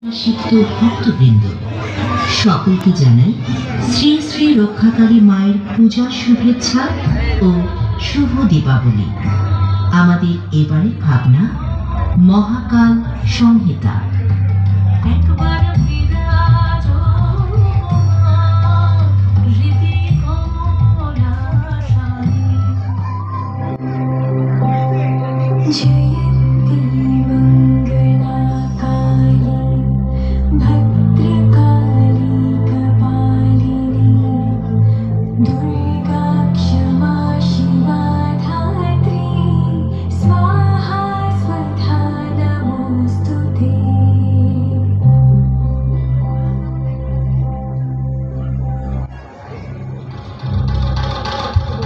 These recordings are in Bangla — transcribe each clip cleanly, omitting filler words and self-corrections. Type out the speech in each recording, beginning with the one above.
সিদ্ধ ভক্তবৃন্দ সকলকে জানাই শ্রী শ্রী রক্ষাকালী মায়ের পূজার শুভেচ্ছা ও শুভ দীপাবলি। আমাদের এবারের ভাবনা মহাকাল সংহিতা।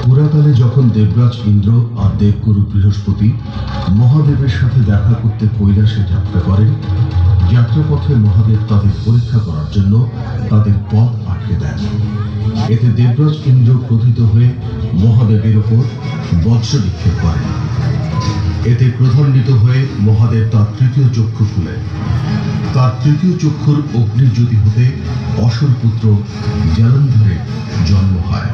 পুরাকালে যখন দেবরাজ ইন্দ্র আর দেবগুরু বৃহস্পতি মহাদেবের সাথে দেখা করতে কৈলাসে যাত্রা করেন, যাত্রাপথে মহাদেব তাদের পরীক্ষা করার জন্য তাদের পথ আটকে দেন। এতে দেবরাজ ইন্দ্র ক্রোধিত হয়ে মহাদেবের ওপর বজ্র নিক্ষেপ করেন। এতে ক্রোধান্বিত হয়ে মহাদেব তার তৃতীয় চক্ষু খুলেন। তার তৃতীয় চক্ষুর অগ্নিজ্যোতি হতে অসুর পুত্র জলন্ধরের জন্ম হয়।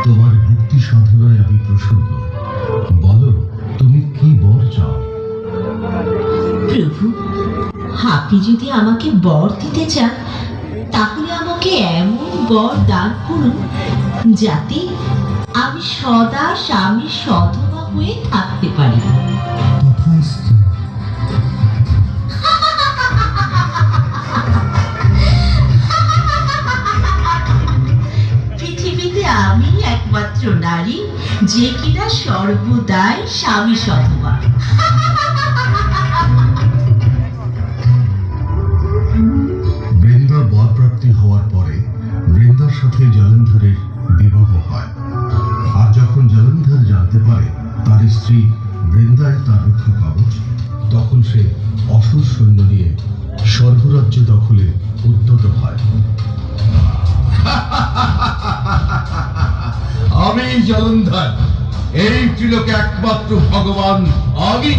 তোমার ভক্তি সাধনায় আমি প্রসন্ন। বলো, তুমি কি বর চাও? প্রভু, আপনি যদি আমাকে বর দিতে চান তাহলে আমাকে এমন বর দান করুন যাতে আমি সদা স্বামীর সধবা হয়ে থাকতে পারি। পৃথিবীতে আমি একমাত্র নারী যে কিনা সর্বদাই স্বামী সধবা। বৃন্দা বরপ্রাপ্তি হওয়ার পরে বৃন্দার সাথে জলন্ধরের বিবাহ হয়। আর যখন জলন্ধর জানতে পারে তার স্ত্রী বৃন্দায় তার রক্ষা কবচ, তখন সে অসুর সৈন্য নিয়ে স্বর্গরাজ্য দখলে উদ্যত হয়। আমি জলন্ধর, এই ত্রিলোকে একমাত্র ভগবান আমি।